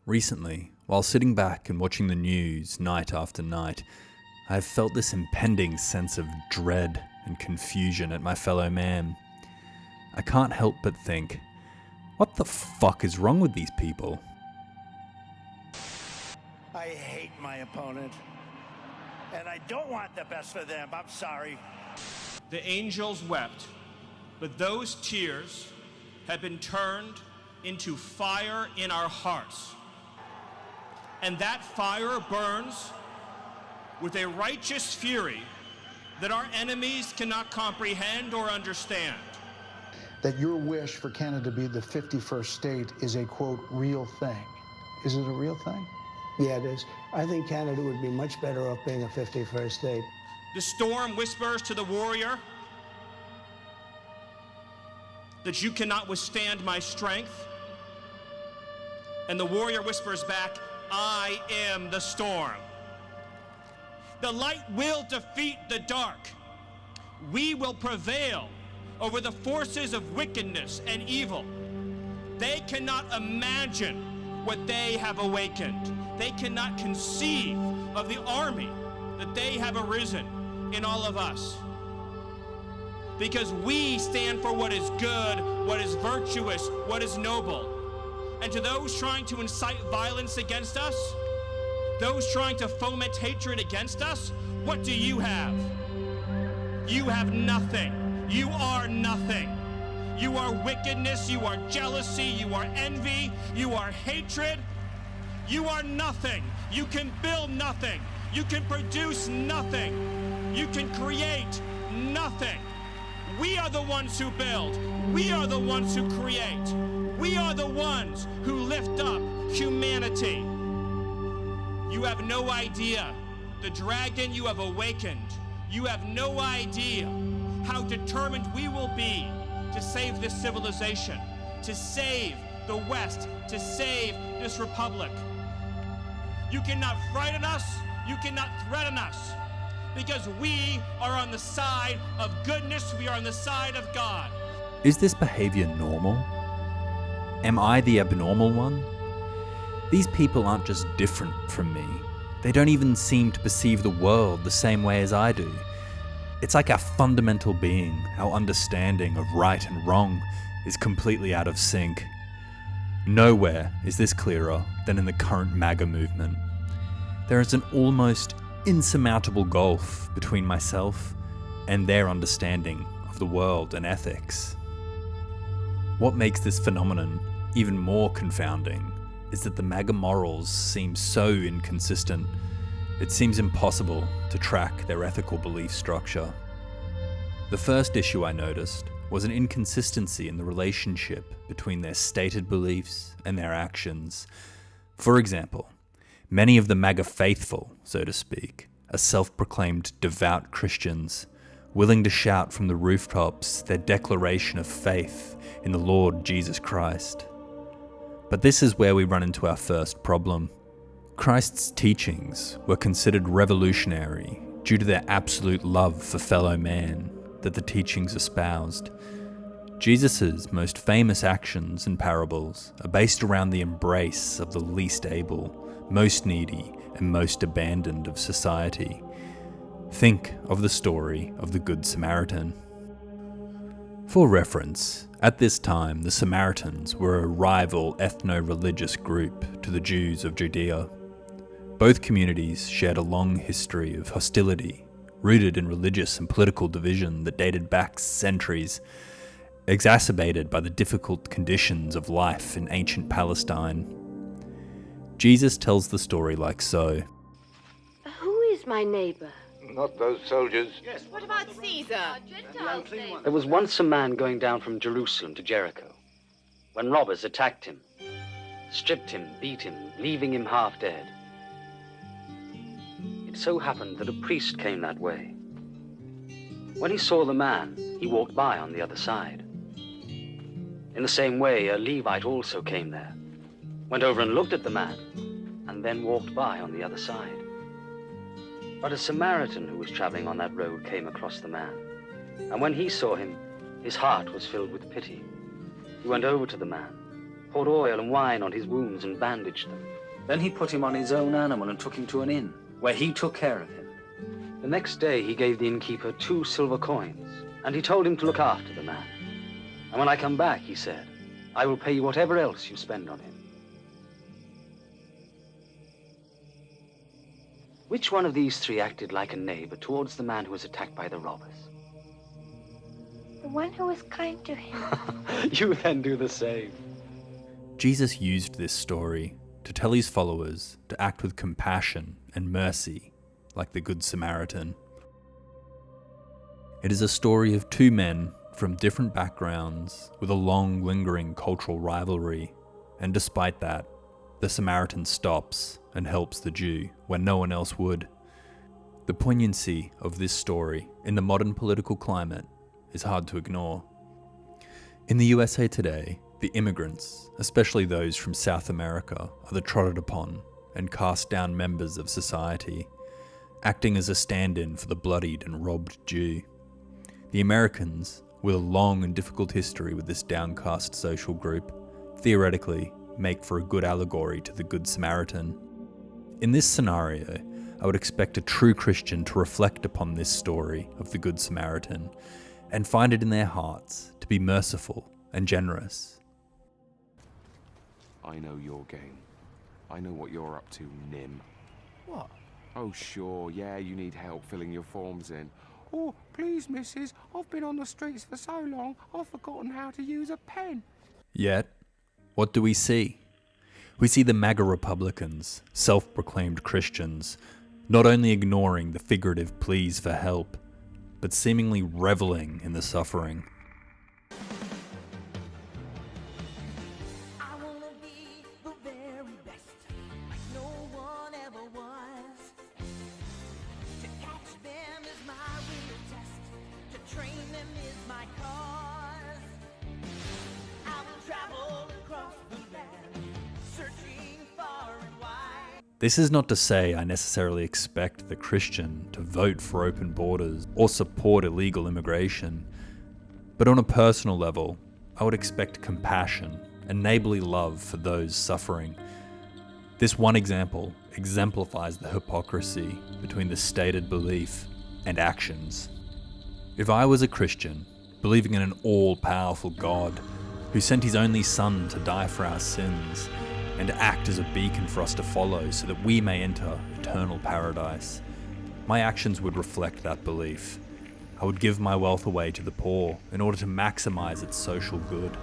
Recently, while sitting back and watching the news night after night, I have felt this impending sense of dread and confusion at my fellow man. I can't help but think, what the fuck is wrong with these people? I hate my opponent, and I don't want the best for them. I'm sorry. The angels wept, but those tears have been turned into fire in our hearts. And that fire burns with a righteous fury that our enemies cannot comprehend or understand. That your wish for Canada to be the 51st state is a, quote, real thing. Is it a real thing? Yeah, it is. I think Canada would be much better off being a 51st state. The storm whispers to the warrior that you cannot withstand my strength. And the warrior whispers back, I am the storm. The light will defeat the dark. We will prevail over the forces of wickedness and evil. They cannot imagine what they have awakened. They cannot conceive of the army that they have arisen in all of us. Because we stand for what is good, what is virtuous, what is noble. And to those trying to incite violence against us, those trying to foment hatred against us, what do you have? You have nothing. You are nothing. You are wickedness, you are jealousy, you are envy, you are hatred. You are nothing. You can build nothing. You can produce nothing. You can create nothing. We are the ones who build. We are the ones who create. We are the ones who lift up humanity. You have no idea the dragon you have awakened. You have no idea how determined we will be to save this civilization, to save the West, to save this republic. You cannot frighten us, you cannot threaten us, because we are on the side of goodness, we are on the side of God. Is this behavior normal? Am I the abnormal one? These people aren't just different from me. They don't even seem to perceive the world the same way as I do. It's like our fundamental being, our understanding of right and wrong, is completely out of sync. Nowhere is this clearer than in the current MAGA movement. There is an almost insurmountable gulf between myself and their understanding of the world and ethics. What makes this phenomenon even more confounding is that the MAGA morals seem so inconsistent. It seems impossible to track their ethical belief structure. The first issue I noticed was an inconsistency in the relationship between their stated beliefs and their actions. For example, many of the MAGA faithful, so to speak, are self-proclaimed devout Christians, willing to shout from the rooftops their declaration of faith in the Lord Jesus Christ. But this is where we run into our first problem. Christ's teachings were considered revolutionary due to their absolute love for fellow man that the teachings espoused. Jesus' most famous actions and parables are based around the embrace of the least able, most needy, and most abandoned of society. Think of the story of the Good Samaritan. For reference, at this time the Samaritans were a rival ethno-religious group to the Jews of Judea. Both communities shared a long history of hostility, rooted in religious and political division that dated back centuries, exacerbated by the difficult conditions of life in ancient Palestine. Jesus tells the story like so. Who is my neighbor? Not those soldiers. Yes. What about Caesar? There was once a man going down from Jerusalem to Jericho, when robbers attacked him, stripped him, beat him, leaving him half dead. It so happened that a priest came that way. When he saw the man, he walked by on the other side. In the same way, a Levite also came there, went over and looked at the man, and then walked by on the other side. But a Samaritan who was traveling on that road came across the man, and when he saw him, his heart was filled with pity. He went over to the man, poured oil and wine on his wounds and bandaged them. Then he put him on his own animal and took him to an inn, where he took care of him. The next day he gave the innkeeper 2 silver coins, and he told him to look after the man. And when I come back, he said, I will pay you whatever else you spend on him. Which one of these 3 acted like a neighbor towards the man who was attacked by the robbers? The one who was kind to him. You then do the same. Jesus used this story to tell his followers to act with compassion and mercy, like the Good Samaritan. It is a story of 2 men from different backgrounds with a long, lingering cultural rivalry, and despite that, the Samaritan stops and helps the Jew when no one else would. The poignancy of this story in the modern political climate is hard to ignore. In the USA today, the immigrants, especially those from South America, are the trodden upon and cast down members of society, acting as a stand-in for the bloodied and robbed Jew. The Americans, with a long and difficult history with this downcast social group, theoretically make for a good allegory to the Good Samaritan. In this scenario, I would expect a true Christian to reflect upon this story of the Good Samaritan and find it in their hearts to be merciful and generous. I know your game. I know what you're up to, Nim. What? Oh, sure, yeah, you need help filling your forms in. Oh, please, missus, I've been on the streets for so long, I've forgotten how to use a pen. Yet, what do we see? We see the MAGA Republicans, self-proclaimed Christians, not only ignoring the figurative pleas for help, but seemingly reveling in the suffering. I wanna be the very best, like no one ever was. To catch them is my real test, to train them is my cause. I will travel across the land, searching far and wide. This is not to say I necessarily expect the Christian to vote for open borders or support illegal immigration, but on a personal level, I would expect compassion and neighborly love for those suffering. This one example exemplifies the hypocrisy between the stated belief and actions. If I was a Christian, believing in an all-powerful God who sent his only Son to die for our sins and act as a beacon for us to follow so that we may enter eternal paradise, my actions would reflect that belief. I would give my wealth away to the poor in order to maximize its social good.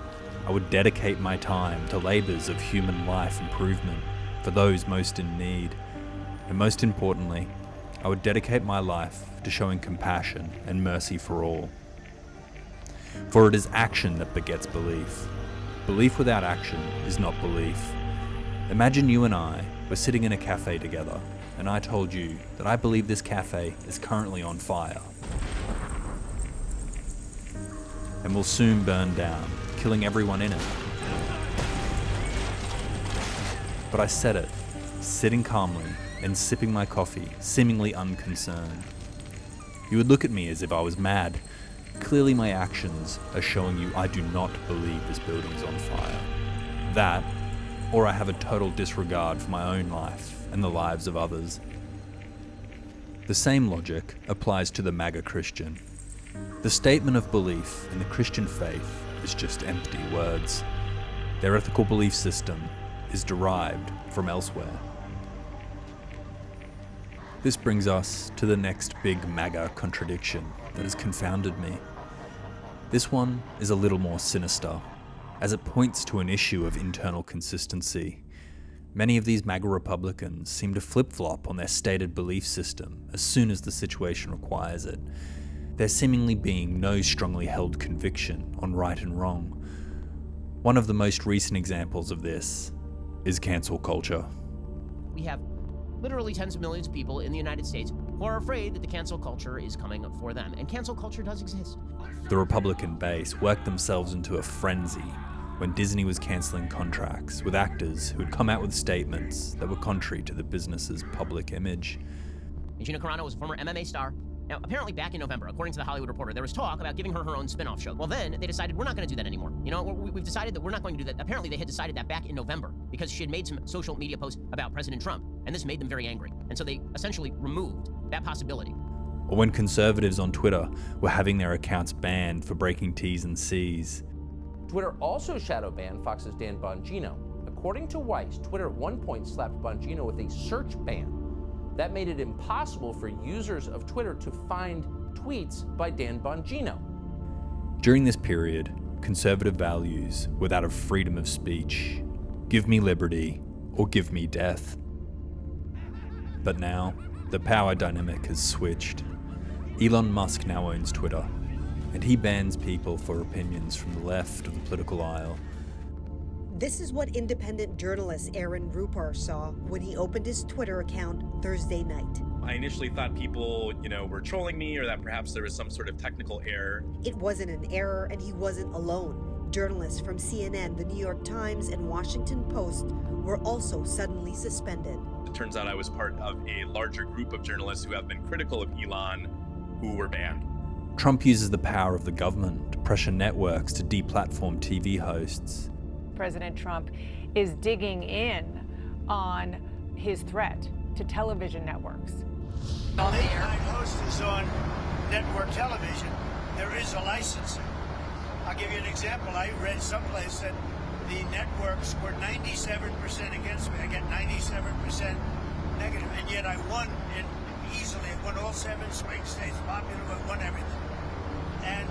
I would dedicate my time to labors of human life improvement for those most in need. And most importantly, I would dedicate my life to showing compassion and mercy for all. For it is action that begets belief. Belief without action is not belief. Imagine you and I were sitting in a cafe together, and I told you that I believe this cafe is currently on fire and will soon burn down, killing everyone in it. But I said it, sitting calmly and sipping my coffee, seemingly unconcerned. You would look at me as if I was mad. Clearly my actions are showing you I do not believe this building is on fire. That, or I have a total disregard for my own life and the lives of others. The same logic applies to the MAGA Christian. The statement of belief in the Christian faith is just empty words. Their ethical belief system is derived from elsewhere. This brings us to the next big MAGA contradiction that has confounded me. This one is a little more sinister, as it points to an issue of internal consistency. Many of these MAGA Republicans seem to flip-flop on their stated belief system as soon as the situation requires it, there seemingly being no strongly held conviction on right and wrong. One of the most recent examples of this is cancel culture. We have literally tens of millions of people in the United States who are afraid that the cancel culture is coming for them, and cancel culture does exist. The Republican base worked themselves into a frenzy when Disney was cancelling contracts with actors who had come out with statements that were contrary to the business's public image. Gina Carano was a former MMA star Now, apparently back in November, according to the Hollywood Reporter, there was talk about giving her her own spin-off show. Well, then they decided we're not going to do that anymore. You know, we've decided that we're not going to do that. Apparently they had decided that back in November because she had made some social media posts about President Trump, and this made them very angry. And so they essentially removed that possibility. Or when conservatives on Twitter were having their accounts banned for breaking T's and C's. Twitter also shadow banned Fox's Dan Bongino. According to Weiss, Twitter at one point slapped Bongino with a search ban. That made it impossible for users of Twitter to find tweets by Dan Bongino. During this period, conservative values were that of freedom of speech. Give me liberty or give me death. But now, the power dynamic has switched. Elon Musk now owns Twitter, and he bans people for opinions from the left of the political aisle. This is what independent journalist Aaron Rupar saw when he opened his Twitter account Thursday night. I initially thought people, were trolling me or that perhaps there was some sort of technical error. It wasn't an error, and he wasn't alone. Journalists from CNN, the New York Times, and Washington Post were also suddenly suspended. It turns out I was part of a larger group of journalists who have been critical of Elon who were banned. Trump uses the power of the government to pressure networks to deplatform TV hosts. President Trump is digging in on his threat to television networks. Late-night host is on network television. There is a licensing. I'll give you an example. I read someplace that the networks were 97% against me. I get 97% negative, and yet I won it easily. I won all 7 swing states, popular, I won everything. And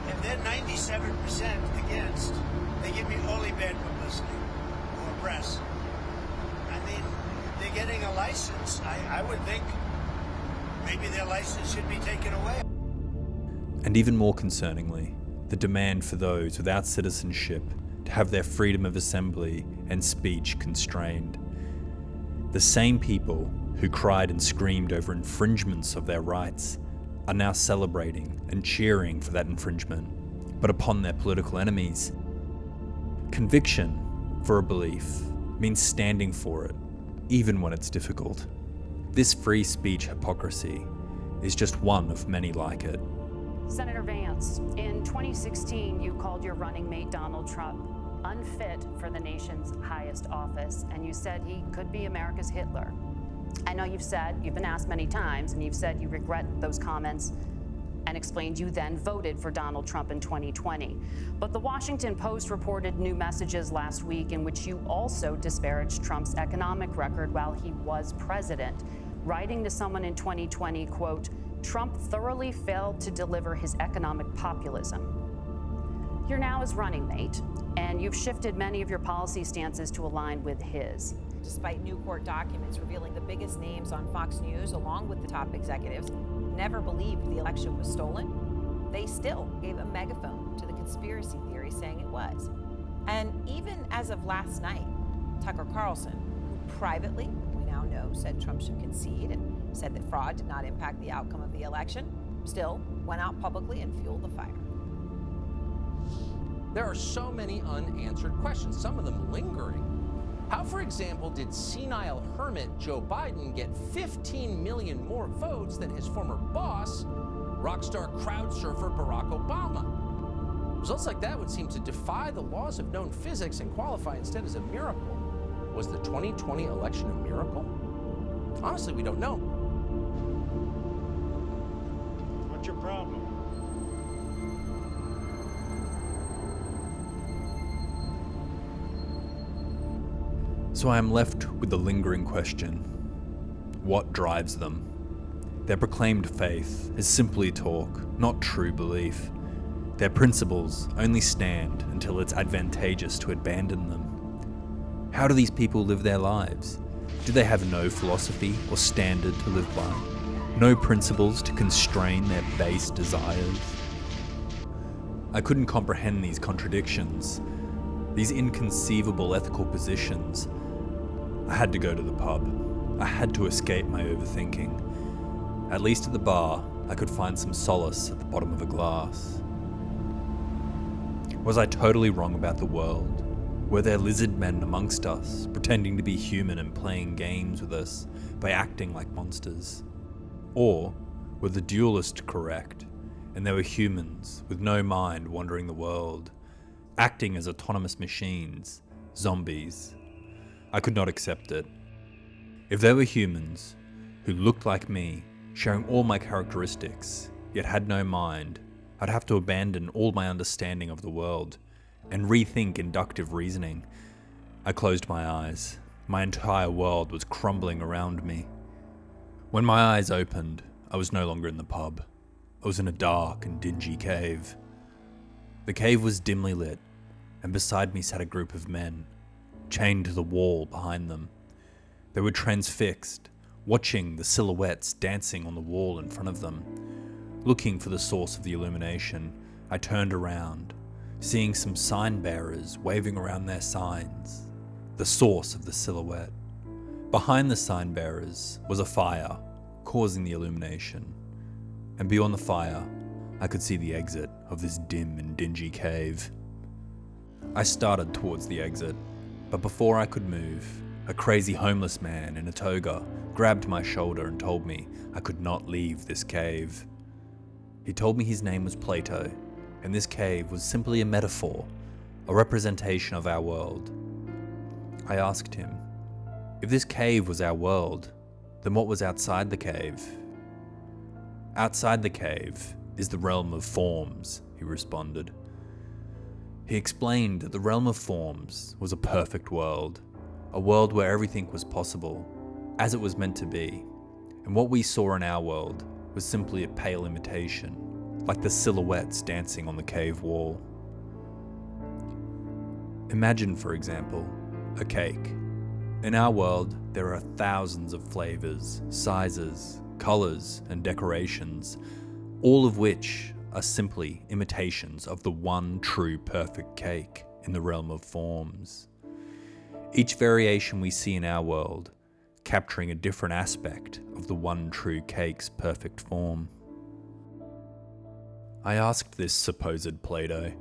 if they're 97% against, they give me only bad publicity or press. I mean, they're getting a license. I would think maybe their license should be taken away. And even more concerningly, the demand for those without citizenship to have their freedom of assembly and speech constrained. The same people who cried and screamed over infringements of their rights are now celebrating and cheering for that infringement, but upon their political enemies. Conviction for a belief means standing for it, even when it's difficult. This free speech hypocrisy is just one of many like it. Senator Vance, in 2016, you called your running mate Donald Trump unfit for the nation's highest office, and you said he could be America's Hitler. I know you've been asked many times, and you've said you regret those comments and explained you then voted for Donald Trump in 2020. But the Washington Post reported new messages last week in which you also disparaged Trump's economic record while he was president, writing to someone in 2020, quote, Trump thoroughly failed to deliver his economic populism. You're now his running mate, and you've shifted many of your policy stances to align with his. Despite new court documents revealing the biggest names on Fox News, along with the top executives, never believed the election was stolen, they still gave a megaphone to the conspiracy theory saying it was. And even as of last night, Tucker Carlson, who privately, we now know, said Trump should concede and said that fraud did not impact the outcome of the election, still went out publicly and fueled the fire. There are so many unanswered questions, some of them lingering. How, for example, did senile hermit Joe Biden get 15 million more votes than his former boss, rock star crowd surfer Barack Obama? Results like that would seem to defy the laws of known physics and qualify instead as a miracle. Was the 2020 election a miracle? Honestly, we don't know. What's your problem? So I am left with the lingering question: what drives them? Their proclaimed faith is simply talk, not true belief. Their principles only stand until it's advantageous to abandon them. How do these people live their lives? Do they have no philosophy or standard to live by? No principles to constrain their base desires? I couldn't comprehend these contradictions, these inconceivable ethical positions. I had to go to the pub. I had to escape my overthinking. At least at the bar, I could find some solace at the bottom of a glass. Was I totally wrong about the world? Were there lizard men amongst us, pretending to be human and playing games with us by acting like monsters? Or Were the dualist correct, and there were humans with no mind wandering the world, acting as autonomous machines, zombies? I could not accept it. If there were humans who looked like me, sharing all my characteristics, yet had no mind, I'd have to abandon all my understanding of the world and rethink inductive reasoning. I closed my eyes. My entire world was crumbling around me. When my eyes opened, I was no longer in the pub. I was in a dark and dingy cave. The cave was dimly lit, and beside me sat a group of men, chained to the wall behind them. They were transfixed, watching the silhouettes dancing on the wall in front of them. Looking for the source of the illumination, I turned around, seeing some sign bearers waving around their signs, the source of the silhouette. Behind the sign bearers was a fire, causing the illumination. And beyond the fire, I could see the exit of this dim and dingy cave. I started towards the exit, but before I could move, a crazy homeless man in a toga grabbed my shoulder and told me I could not leave this cave. He told me his name was Plato, and this cave was simply a metaphor, a representation of our world. I asked him, if this cave was our world, then what was outside the cave? Outside the cave is the realm of forms, he responded. He explained that the realm of forms was a perfect world, a world where everything was possible, as it was meant to be, and what we saw in our world was simply a pale imitation, like the silhouettes dancing on the cave wall. Imagine, for example, a cake. In our world, there are thousands of flavors, sizes, colors, and decorations, all of which are simply imitations of the one true perfect cake in the realm of forms. Each variation we see in our world, capturing a different aspect of the one true cake's perfect form. I asked this supposed Plato,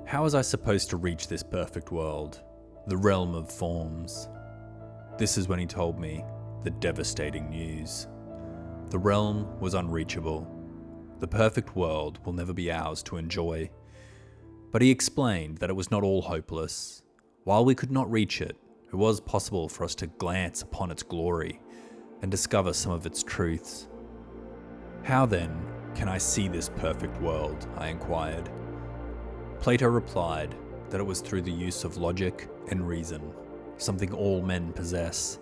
how was I supposed to reach this perfect world, the realm of forms? This is when he told me the devastating news. The realm was unreachable. The perfect world will never be ours to enjoy. But he explained that it was not all hopeless. While we could not reach it, it was possible for us to glance upon its glory and discover some of its truths. How then can I see this perfect world? I inquired. Plato replied that it was through the use of logic and reason, something all men possess.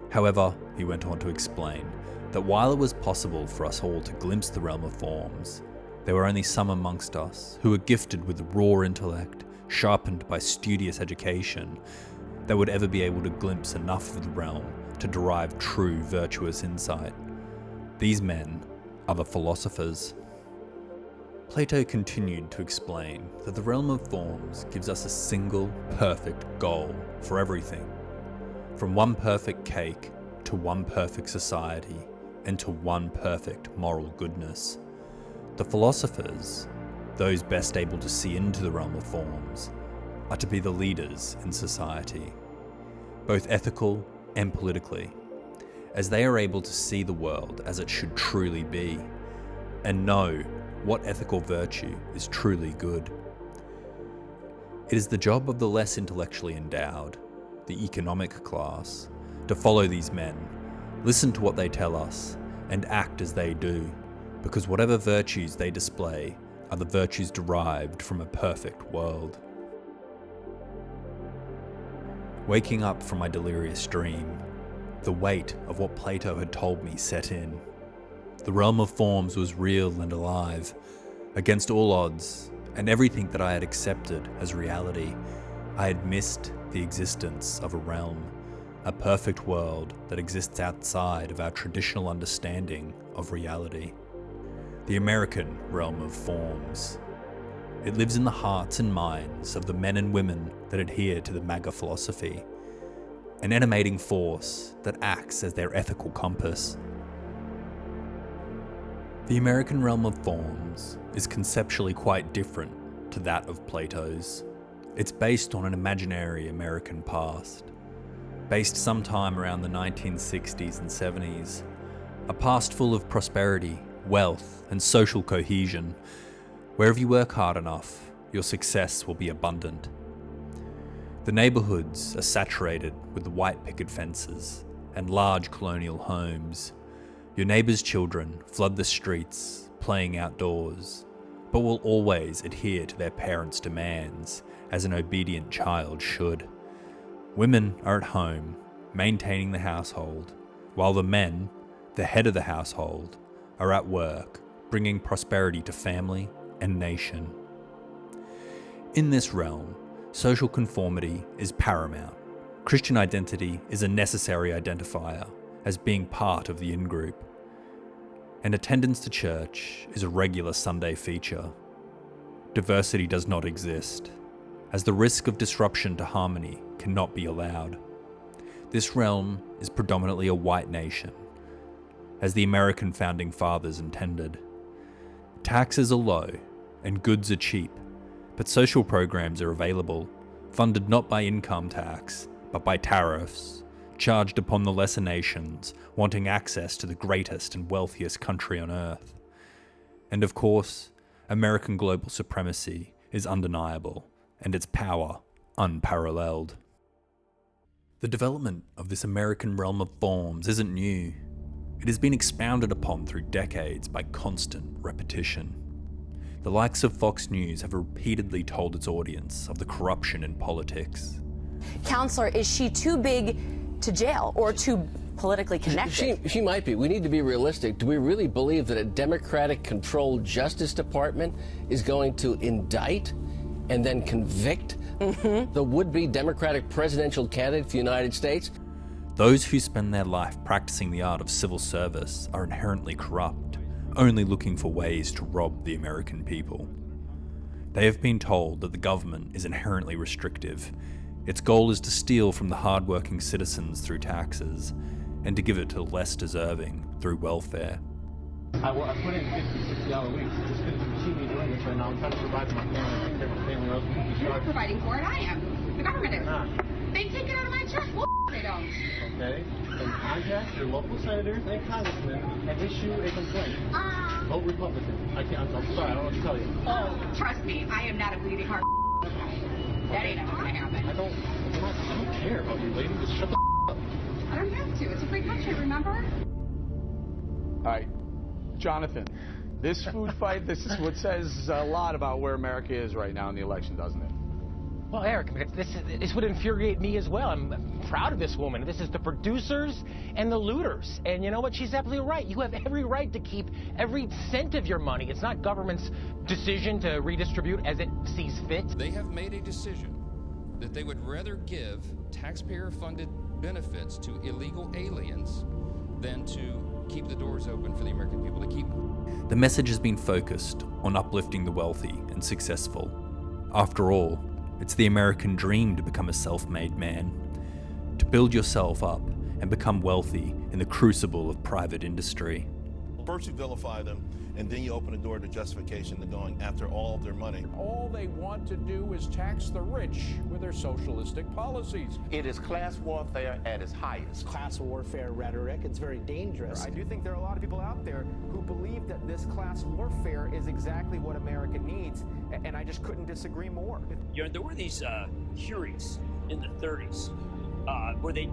However, he went on to explain that while it was possible for us all to glimpse the realm of forms, there were only some amongst us who were gifted with raw intellect, sharpened by studious education, that would ever be able to glimpse enough of the realm to derive true virtuous insight. These men are the philosophers. Plato continued to explain that the realm of forms gives us a single perfect goal for everything, from one perfect cake to one perfect society and to one perfect moral goodness. The philosophers, those best able to see into the realm of forms, are to be the leaders in society, both ethical and politically, as they are able to see the world as it should truly be and know what ethical virtue is truly good. It is the job of the less intellectually endowed, the economic class, to follow these men, listen to what they tell us, and act as they do, because whatever virtues they display are the virtues derived from a perfect world. Waking up from my delirious dream, the weight of what Plato had told me set in. The realm of forms was real and alive, against all odds, and everything that I had accepted as reality, I had missed the existence of a realm, a perfect world that exists outside of our traditional understanding of reality. The American realm of forms. It lives in the hearts and minds of the men and women that adhere to the MAGA philosophy, an animating force that acts as their ethical compass. The American realm of forms is conceptually quite different to that of Plato's. It's based on an imaginary American past, based sometime around the 1960s and 70s, a past full of prosperity, wealth, and social cohesion, where if you work hard enough, your success will be abundant. The neighbourhoods are saturated with white picket fences and large colonial homes. Your neighbours' children flood the streets, playing outdoors, but will always adhere to their parents' demands, as an obedient child should. Women are at home, maintaining the household, while the men, the head of the household, are at work, bringing prosperity to family and nation. In this realm, social conformity is paramount. Christian identity is a necessary identifier, as being part of the in-group. And attendance to church is a regular Sunday feature. Diversity does not exist, as the risk of disruption to harmony cannot be allowed. This realm is predominantly a white nation, as the American founding fathers intended. Taxes are low and goods are cheap, but social programs are available, funded not by income tax, but by tariffs, charged upon the lesser nations wanting access to the greatest and wealthiest country on earth. And of course, American global supremacy is undeniable, and its power unparalleled. The development of this American realm of forms isn't new. It has been expounded upon through decades by constant repetition. The likes of Fox News have repeatedly told its audience of the corruption in politics. Counselor, is she too big to jail or too politically connected? She might be. We need to be realistic. Do we really believe that a Democratic-controlled Justice Department is going to indict and then convict the would-be Democratic presidential candidate for the United States? Those who spend their life practicing the art of civil service are inherently corrupt, only looking for ways to rob the American people. They have been told that the government is inherently restrictive. Its goal is to steal from the hard-working citizens through taxes, and to give it to the less deserving through welfare. I put in 50, 60-hour weeks. Just going to see me doing this right now. I'm trying to provide for my family. I think my family else can be You're not providing for it. I am. The government is. They take it out of my check. They don't. Okay. And contact your local senators and congressmen and issue a complaint. Vote Republican. I'm sorry. I don't know what to tell you. Oh, trust me. I am not a bleeding heart. That ain't ever going to happen. I don't care about you, lady. Just shut the up. I don't have to. It's a free country, remember? All right. Jonathan, this food fight, this is what says a lot about where America is right now in the election, doesn't it? Well, Eric, this would infuriate me as well. I'm proud of this woman. This is the producers and the looters. And you know what? She's absolutely right. You have every right to keep every cent of your money. It's not government's decision to redistribute as it sees fit. They have made a decision that they would rather give taxpayer-funded benefits to illegal aliens than to keep the doors open for the American people to keep. The message has been focused on uplifting the wealthy and successful. After all, it's the American dream to become a self-made man, to build yourself up and become wealthy in the crucible of private industry. First you vilify them, and then you open the door to justification to going after all of their money. All they want to do is tax the rich with their socialistic policies. It is class warfare at its highest. Class warfare rhetoric, it's very dangerous. I do think there are a lot of people out there who believe that this class warfare is exactly what America needs, and I just couldn't disagree more. You know, there were these hearings in the 30s where they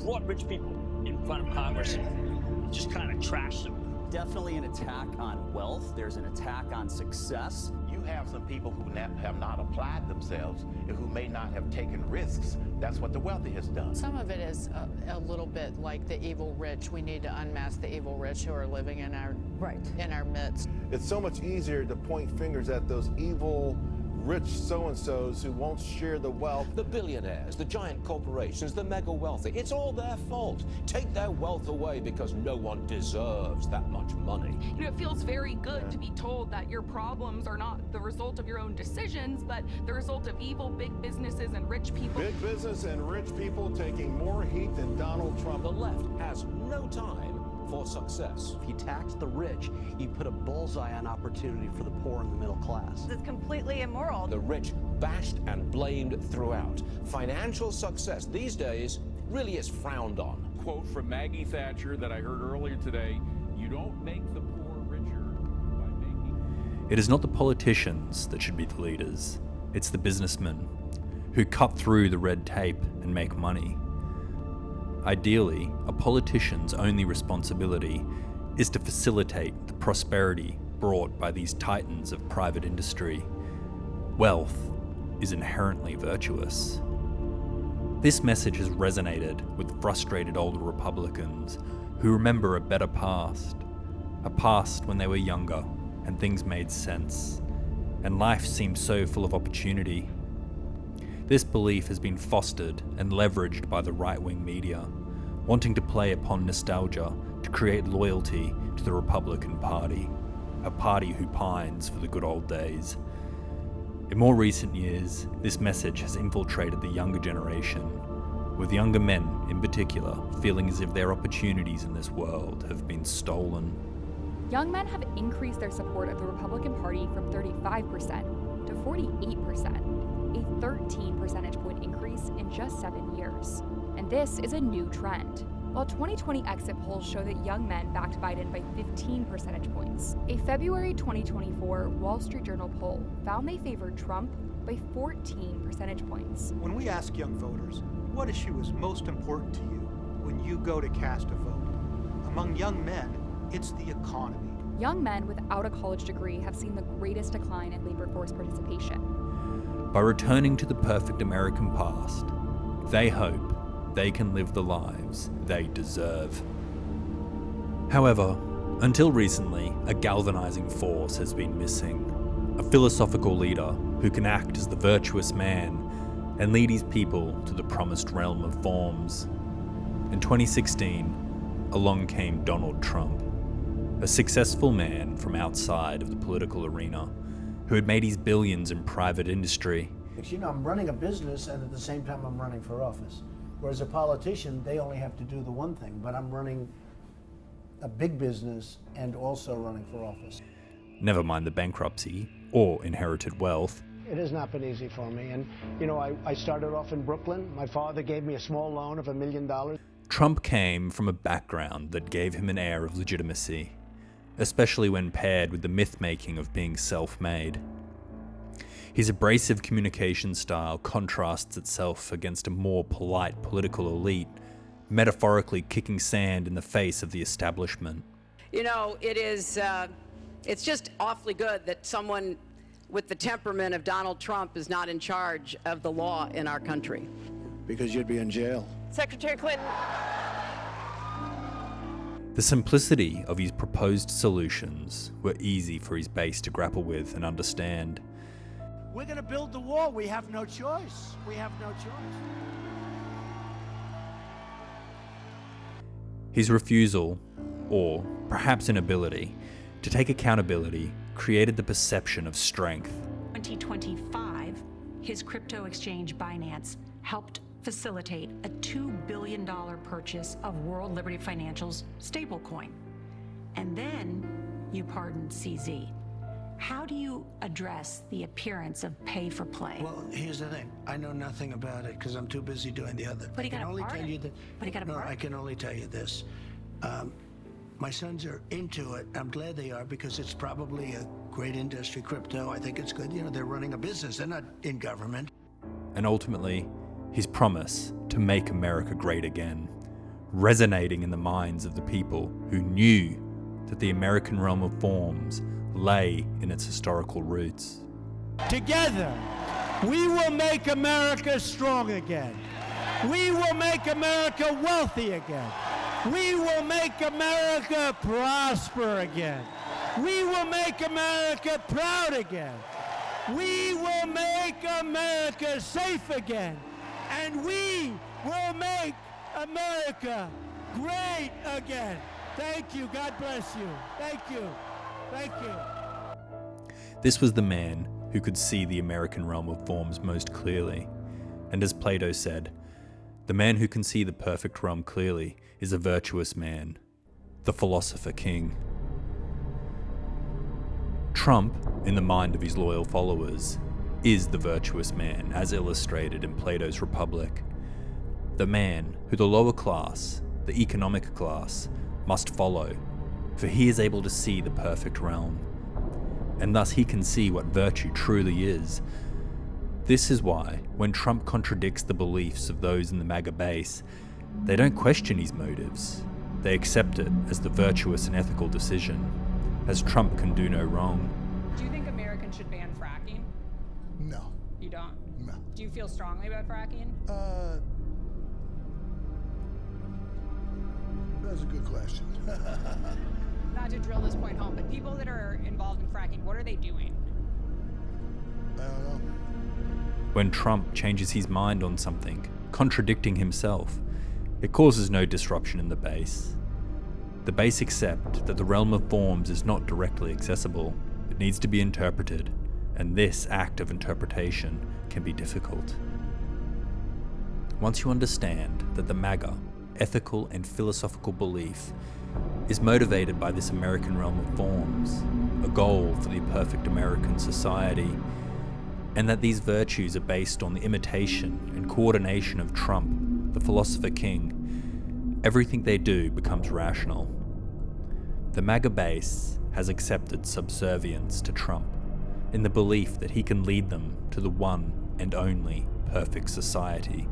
brought rich people in front of Congress and just kind of trashed them. Definitely an attack on wealth. There's an attack on success. You have some people who have not applied themselves and who may not have taken risks. That's what the wealthy has done. Some of it is a little bit like the evil rich. We need to unmask the evil rich who are living in our midst. It's so much easier to point fingers at those evil rich so-and-sos who won't share the wealth. The billionaires, the giant corporations, the mega wealthy, it's all their fault. Take their wealth away because no one deserves that much money. You know, it feels very good to be told that your problems are not the result of your own decisions, but the result of evil big businesses and rich people. Big business and rich people taking more heat than Donald Trump. The left has no time for success. If you tax the rich, you put a bullseye on opportunity for the poor and the middle class. It's completely immoral. The rich bashed and blamed throughout. Financial success these days really is frowned on. Quote from Maggie Thatcher that I heard earlier today, you don't make the poor richer. It is not the politicians that should be the leaders, it's the businessmen who cut through the red tape and make money. Ideally, a politician's only responsibility is to facilitate the prosperity brought by these titans of private industry. Wealth is inherently virtuous. This message has resonated with frustrated older Republicans who remember a better past, a past when they were younger and things made sense, and life seemed so full of opportunity. This belief has been fostered and leveraged by the right-wing media, wanting to play upon nostalgia to create loyalty to the Republican Party, a party who pines for the good old days. In more recent years, this message has infiltrated the younger generation, with younger men in particular feeling as if their opportunities in this world have been stolen. Young men have increased their support of the Republican Party from 35% to 48%, a 13 percentage point increase in just 7 years. And this is a new trend. While 2020 exit polls show that young men backed Biden by 15 percentage points, a February 2024 Wall Street Journal poll found they favored Trump by 14 percentage points. When we ask young voters, what issue is most important to you when you go to cast a vote? Among young men, it's the economy. Young men without a college degree have seen the greatest decline in labor force participation. By returning to the perfect American past, they hope they can live the lives they deserve. However, until recently, a galvanizing force has been missing. A philosophical leader who can act as the virtuous man and lead his people to the promised realm of forms. In 2016, along came Donald Trump, a successful man from outside of the political arena who had made his billions in private industry. You know, I'm running a business and at the same time I'm running for office. Whereas a politician, they only have to do the one thing, but I'm running a big business and also running for office. Never mind the bankruptcy or inherited wealth. It has not been easy for me. And, you know, I started off in Brooklyn. My father gave me a small loan of $1 million. Trump came from a background that gave him an air of legitimacy, especially when paired with the myth-making of being self-made. His abrasive communication style contrasts itself against a more polite political elite, metaphorically kicking sand in the face of the establishment. You know, it's just awfully good that someone with the temperament of Donald Trump is not in charge of the law in our country. Because you'd be in jail. Secretary Clinton. The simplicity of his proposed solutions were easy for his base to grapple with and understand. We're going to build the wall. We have no choice. We have no choice. His refusal, or perhaps inability, to take accountability created the perception of strength. 2025, his crypto exchange Binance helped facilitate a $2 billion purchase of World Liberty Financial's stablecoin. And then you pardoned CZ. How do you address the appearance of pay for play? Well, here's the thing. I know nothing about it because I'm too busy doing the other. But he got a tell you that. But he got a No, I can only tell you this. My sons are into it. I'm glad they are because it's probably a great industry, crypto. I think it's good. You know, they're running a business. They're not in government. And ultimately, his promise to make America great again, resonating in the minds of the people who knew that the American realm of forms lay in its historical roots. Together, we will make America strong again. We will make America wealthy again. We will make America prosper again. We will make America proud again. We will make America safe again. And we will make America great again. Thank you. God bless you. Thank you. Thank you. This was the man who could see the American realm of forms most clearly. And as Plato said, the man who can see the perfect realm clearly is a virtuous man, the Philosopher King. Trump, in the mind of his loyal followers, is the virtuous man as illustrated in Plato's Republic. The man who the lower class, the economic class, must follow, for he is able to see the perfect realm. and thus he can see what virtue truly is. This is why, when Trump contradicts the beliefs of those in the MAGA base, they don't question his motives. They accept it as the virtuous and ethical decision, as Trump can do no wrong. Do you think Americans should ban fracking? No. You don't? No. Do you feel strongly about fracking? That's a good question. Not to drill this point home, but people that are involved in fracking, what are they doing? I don't know. When Trump changes his mind on something, contradicting himself, it causes no disruption in the base. The base accept that the realm of forms is not directly accessible. It needs to be interpreted, and this act of interpretation can be difficult. Once you understand that the MAGA, ethical and philosophical belief, is motivated by this American realm of forms, a goal for the perfect American society, and that these virtues are based on the imitation and coordination of Trump, the Philosopher King, everything they do becomes rational. The MAGA base has accepted subservience to Trump in the belief that he can lead them to the one and only perfect society,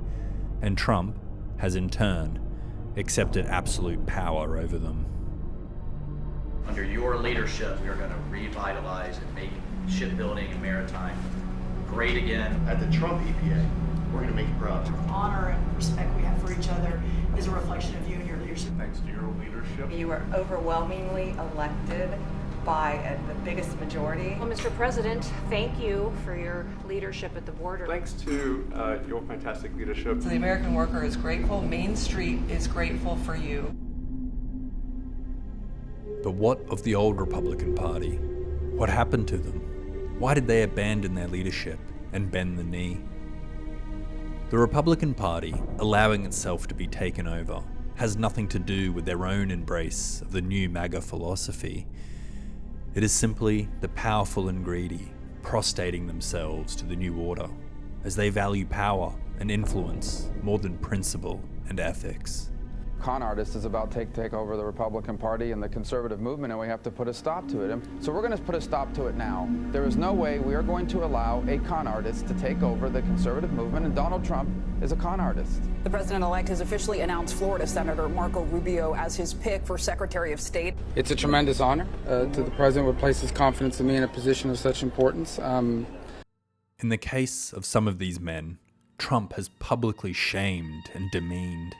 and Trump has in turn accepted absolute power over them. Under your leadership, we are going to revitalize and make shipbuilding and maritime great again. At the Trump EPA, we're going to make you proud. Honor and respect we have for each other is a reflection of you and your leadership. Thanks to your leadership. You were overwhelmingly elected by the biggest majority. Well, Mr. President, thank you for your leadership at the border. Thanks to your fantastic leadership. So the American worker is grateful. Main Street is grateful for you. But what of the old Republican Party? What happened to them? Why did they abandon their leadership and bend the knee? The Republican Party, allowing itself to be taken over, has nothing to do with their own embrace of the new MAGA philosophy. It is simply the powerful and greedy prostrating themselves to the new order, as they value power and influence more than principle and ethics. Con artist is about take over the Republican Party and the conservative movement, and we have to put a stop to it. So we're going to put a stop to it now. There is no way we are going to allow a con artist to take over the conservative movement, and Donald Trump is a con artist. The president-elect has officially announced Florida Senator Marco Rubio as his pick for Secretary of State. It's a tremendous honor to the president would place his confidence in me in a position of such importance. In the case of some of these men, Trump has publicly shamed and demeaned.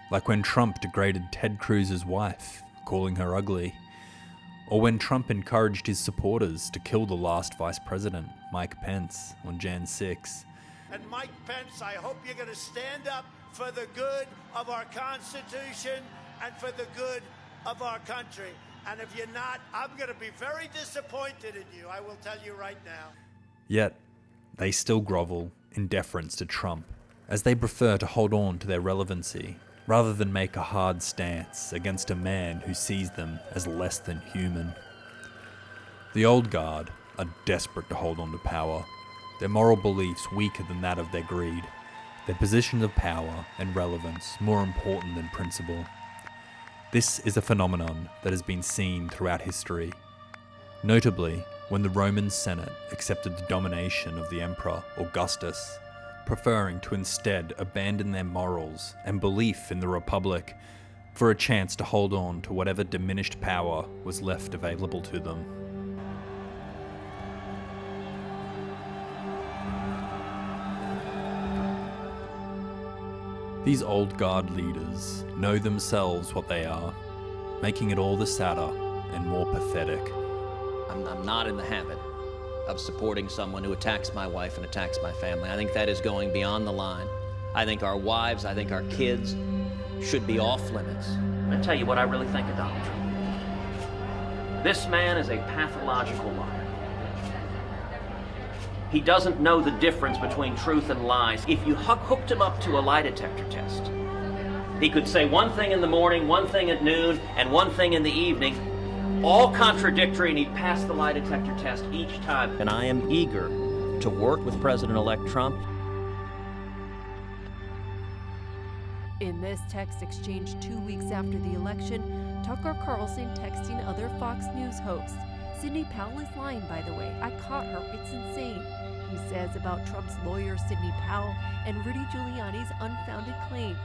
Like when Trump degraded Ted Cruz's wife, calling her ugly. Or when Trump encouraged his supporters to kill the last vice president, Mike Pence, on Jan 6. And Mike Pence, I hope you're going to stand up for the good of our Constitution and for the good of our country. And if you're not, I'm going to be very disappointed in you, I will tell you right now. Yet, they still grovel in deference to Trump, as they prefer to hold on to their relevancy, rather than make a hard stance against a man who sees them as less than human. The old guard are desperate to hold on to power, their moral beliefs weaker than that of their greed, their position of power and relevance more important than principle. This is a phenomenon that has been seen throughout history. Notably, when the Roman Senate accepted the domination of the Emperor Augustus, preferring to instead abandon their morals and belief in the Republic for a chance to hold on to whatever diminished power was left available to them. These old guard leaders know themselves what they are, making it all the sadder and more pathetic. I'm not in the habit of supporting someone who attacks my wife and attacks my family. I think that is going beyond the line. I think our wives, I think our kids should be off limits. I'm going to tell you what I really think of Donald Trump. This man is a pathological liar. He doesn't know the difference between truth and lies. If you hooked him up to a lie detector test, he could say one thing in the morning, one thing at noon, and one thing in the evening, all contradictory, and he'd pass the lie detector test each time. And I am eager to work with President-elect Trump. In this text exchange 2 weeks after the election, Tucker Carlson texting other Fox News hosts Sidney Powell is lying, by the way. I caught her. It's insane. He says about Trump's lawyer, Sidney Powell, and Rudy Giuliani's unfounded claims.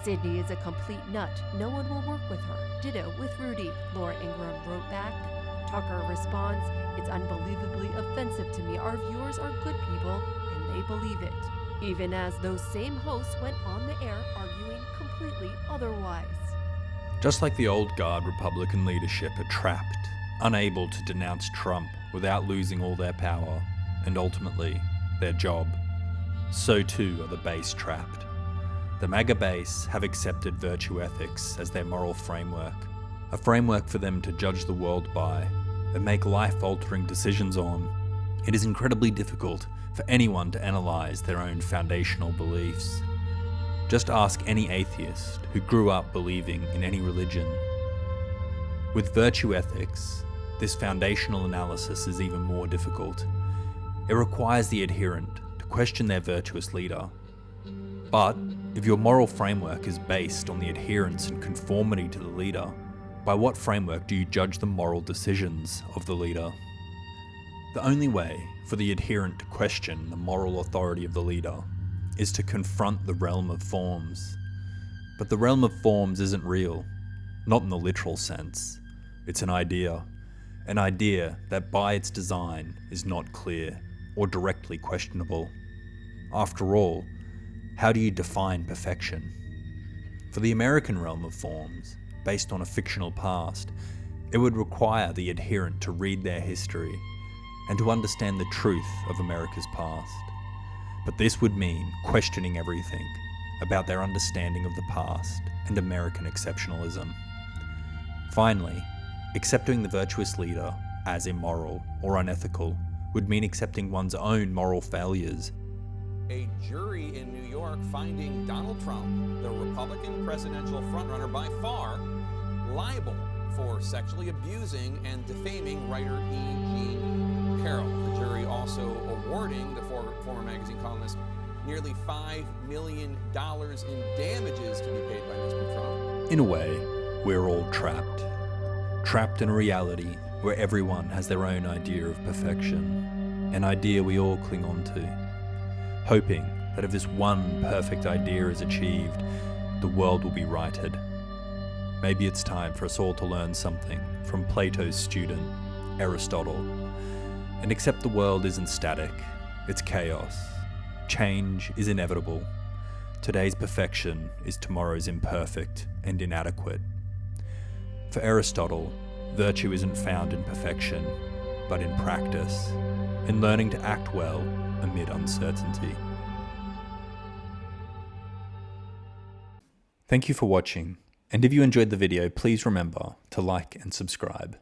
Sidney is a complete nut. No one will work with her. Ditto with Rudy, Laura Ingraham wrote back. Tucker responds, "It's unbelievably offensive to me. Our viewers are good people, and they believe it." Even as those same hosts went on the air arguing completely otherwise. Just like the old guard Republican leadership are trapped, unable to denounce Trump without losing all their power, and ultimately their job, so too are the base trapped. The MAGA base have accepted virtue ethics as their moral framework, a framework for them to judge the world by and make life-altering decisions on. It is incredibly difficult for anyone to analyze their own foundational beliefs. Just ask any atheist who grew up believing in any religion. With virtue ethics, this foundational analysis is even more difficult. It requires the adherent to question their virtuous leader. But if your moral framework is based on the adherence and conformity to the leader, by what framework do you judge the moral decisions of the leader? The only way for the adherent to question the moral authority of the leader is to confront the realm of forms. But the realm of forms isn't real, not in the literal sense. It's an idea that by its design is not clear or directly questionable. After all, how do you define perfection? For the American realm of forms, based on a fictional past, it would require the adherent to read their history and to understand the truth of America's past. But this would mean questioning everything about their understanding of the past and American exceptionalism. Finally, accepting the virtuous leader as immoral or unethical would mean accepting one's own moral failures. A jury in New York finding Donald Trump, the Republican presidential frontrunner by far, liable for sexually abusing and defaming writer E. Jean Carroll. The jury also awarding the former magazine columnist nearly $5 million in damages to be paid by Mr. Trump. In a way, we're all trapped. Trapped in a reality where everyone has their own idea of perfection, an idea we all cling on to, hoping that if this one perfect idea is achieved, the world will be righted. Maybe it's time for us all to learn something from Plato's student, Aristotle, and accept the world isn't static, it's chaos. Change is inevitable. Today's perfection is tomorrow's imperfect and inadequate. For Aristotle, virtue isn't found in perfection, but in practice, in learning to act well amid uncertainty. Thank you for watching, and if you enjoyed the video, please remember to like and subscribe.